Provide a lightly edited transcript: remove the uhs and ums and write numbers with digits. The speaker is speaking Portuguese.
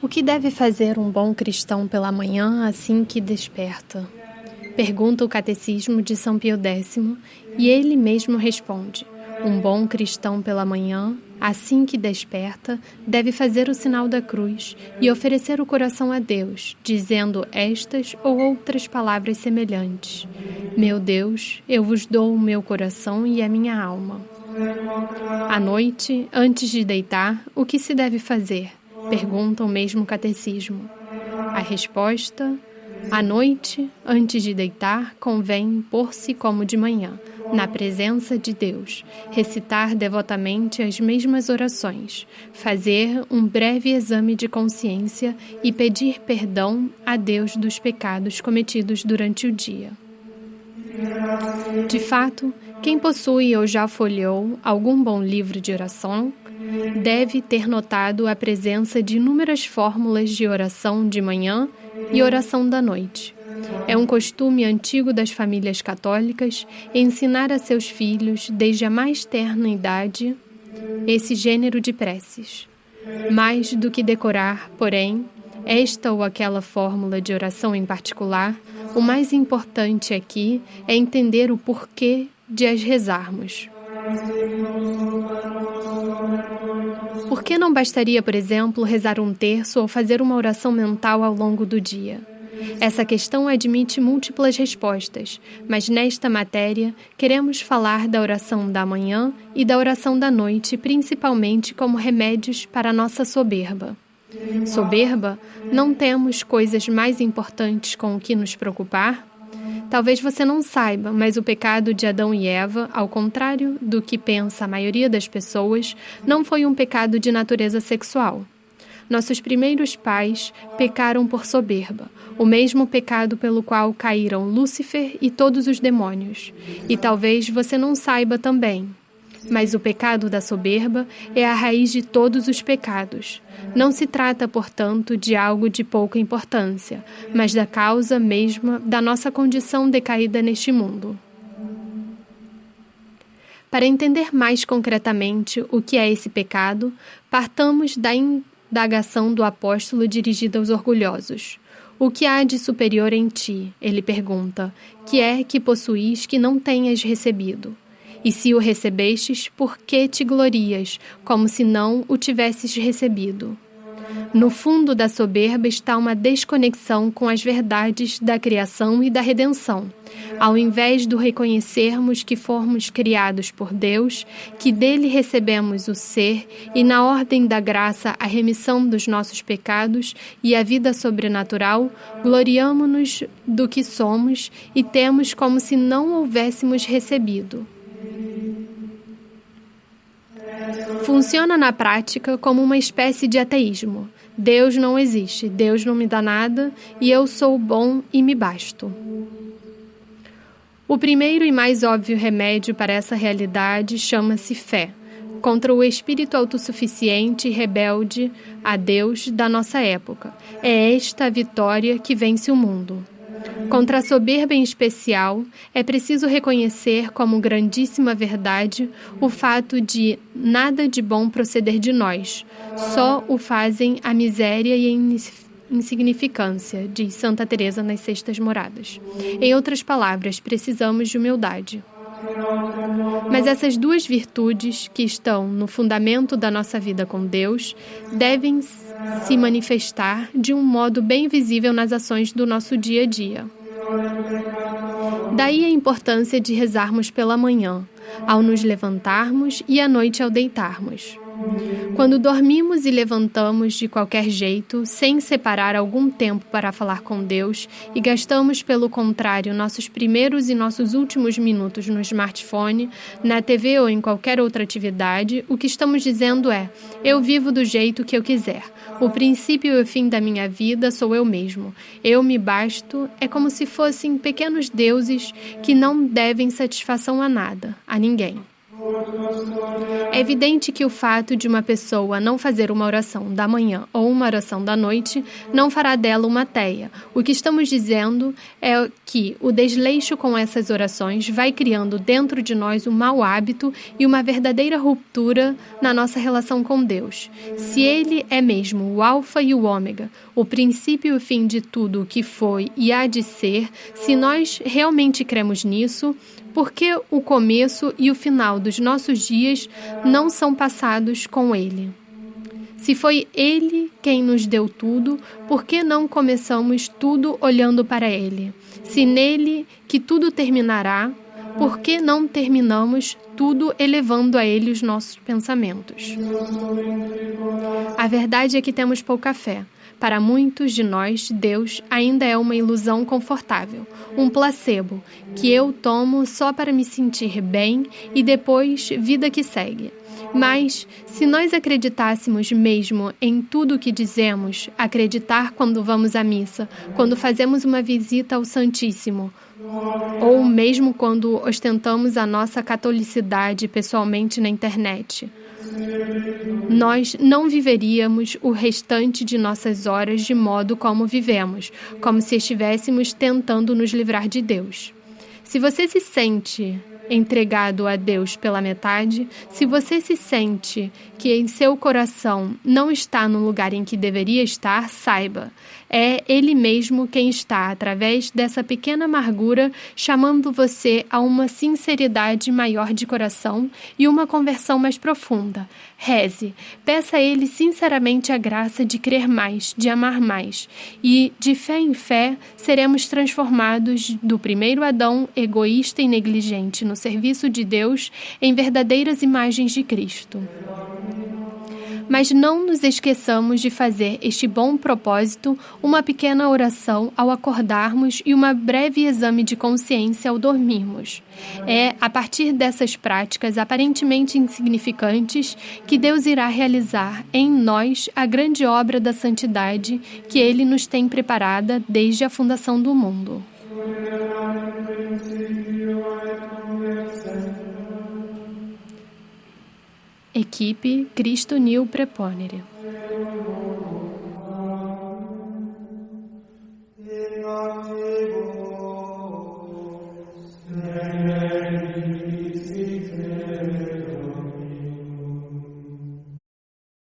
O que deve fazer um bom cristão pela manhã assim que desperta? Pergunta o Catecismo de São Pio X e ele mesmo responde: um bom cristão pela manhã, assim que desperta, deve fazer o sinal da cruz e oferecer o coração a Deus, dizendo estas ou outras palavras semelhantes: meu Deus, eu vos dou o meu coração e a minha alma. À noite, antes de deitar, o que se deve fazer? Pergunta o mesmo Catecismo. A resposta: à noite, antes de deitar, convém pôr-se como de manhã, na presença de Deus, recitar devotamente as mesmas orações, fazer um breve exame de consciência e pedir perdão a Deus dos pecados cometidos durante o dia. De fato, quem possui ou já folheou algum bom livro de oração deve ter notado a presença de inúmeras fórmulas de oração de manhã e oração da noite. É um costume antigo das famílias católicas ensinar a seus filhos, desde a mais terna idade, esse gênero de preces. Mais do que decorar, porém, esta ou aquela fórmula de oração em particular, o mais importante aqui é entender o porquê de as rezarmos. Por que não bastaria, por exemplo, rezar um terço ou fazer uma oração mental ao longo do dia? Essa questão admite múltiplas respostas, mas nesta matéria queremos falar da oração da manhã e da oração da noite, principalmente como remédios para a nossa soberba. Soberba? Não temos coisas mais importantes com o que nos preocupar? Talvez você não saiba, mas o pecado de Adão e Eva, ao contrário do que pensa a maioria das pessoas, não foi um pecado de natureza sexual. Nossos primeiros pais pecaram por soberba, o mesmo pecado pelo qual caíram Lúcifer e todos os demônios. E talvez você não saiba também, mas o pecado da soberba é a raiz de todos os pecados. Não se trata, portanto, de algo de pouca importância, mas da causa mesma da nossa condição decaída neste mundo. Para entender mais concretamente o que é esse pecado, partamos da indagação do apóstolo dirigida aos orgulhosos. O que há de superior em ti? Ele pergunta. Que é que possuís que não tenhas recebido? E se o recebestes, por que te glorias, como se não o tivesses recebido? No fundo da soberba está uma desconexão com as verdades da criação e da redenção. Ao invés de reconhecermos que fomos criados por Deus, que dele recebemos o ser e, na ordem da graça, a remissão dos nossos pecados e a vida sobrenatural, gloriamo-nos do que somos e temos como se não houvéssemos recebido. Funciona na prática como uma espécie de ateísmo. Deus não existe, Deus não me dá nada e eu sou bom e me basto. O primeiro e mais óbvio remédio para essa realidade chama-se fé, contra o espírito autossuficiente e rebelde a Deus da nossa época. É esta a vitória que vence o mundo. Contra a soberba em especial, é preciso reconhecer como grandíssima verdade o fato de nada de bom proceder de nós, só o fazem a miséria e a insignificância, diz Santa Teresa nas Sextas Moradas. Em outras palavras, precisamos de humildade. Mas essas duas virtudes, que estão no fundamento da nossa vida com Deus, devem se manifestar de um modo bem visível nas ações do nosso dia a dia. Daí a importância de rezarmos pela manhã, ao nos levantarmos e à noite ao deitarmos. Quando dormimos e levantamos de qualquer jeito, sem separar algum tempo para falar com Deus, e gastamos, pelo contrário, nossos primeiros e nossos últimos minutos no smartphone, na TV ou em qualquer outra atividade, o que estamos dizendo é: eu vivo do jeito que eu quiser. O princípio e o fim da minha vida sou eu mesmo. Eu me basto, é como se fossem pequenos deuses que não devem satisfação a nada, a ninguém. É evidente que o fato de uma pessoa não fazer uma oração da manhã ou uma oração da noite não fará dela uma ateia. O que estamos dizendo é que o desleixo com essas orações vai criando dentro de nós um mau hábito e uma verdadeira ruptura na nossa relação com Deus. Se Ele é mesmo o alfa e o ômega, o princípio e o fim de tudo o que foi e há de ser, se nós realmente cremos nisso, por que o começo e o final dos nossos dias não são passados com Ele? Se foi Ele quem nos deu tudo, por que não começamos tudo olhando para Ele? Se nele que tudo terminará, por que não terminamos tudo elevando a Ele os nossos pensamentos? A verdade é que temos pouca fé. Para muitos de nós, Deus ainda é uma ilusão confortável, um placebo, que eu tomo só para me sentir bem e depois vida que segue. Mas, se nós acreditássemos mesmo em tudo o que dizemos, acreditar quando vamos à missa, quando fazemos uma visita ao Santíssimo, ou mesmo quando ostentamos a nossa catolicidade pessoalmente na internet, nós não viveríamos o restante de nossas horas de modo como vivemos, como se estivéssemos tentando nos livrar de Deus. Se você se sente entregado a Deus pela metade, se você se sente que em seu coração não está no lugar em que deveria estar, saiba, é Ele mesmo quem está, através dessa pequena amargura, chamando você a uma sinceridade maior de coração e uma conversão mais profunda. Reze, peça a Ele sinceramente a graça de crer mais, de amar mais, e, de fé em fé, seremos transformados do primeiro Adão, egoísta e negligente no serviço de Deus, em verdadeiras imagens de Cristo. Mas não nos esqueçamos de fazer este bom propósito uma pequena oração ao acordarmos e uma breve exame de consciência ao dormirmos. É a partir dessas práticas aparentemente insignificantes que Deus irá realizar em nós a grande obra da santidade que Ele nos tem preparada desde a fundação do mundo. Equipe Cristo Nil Preponere.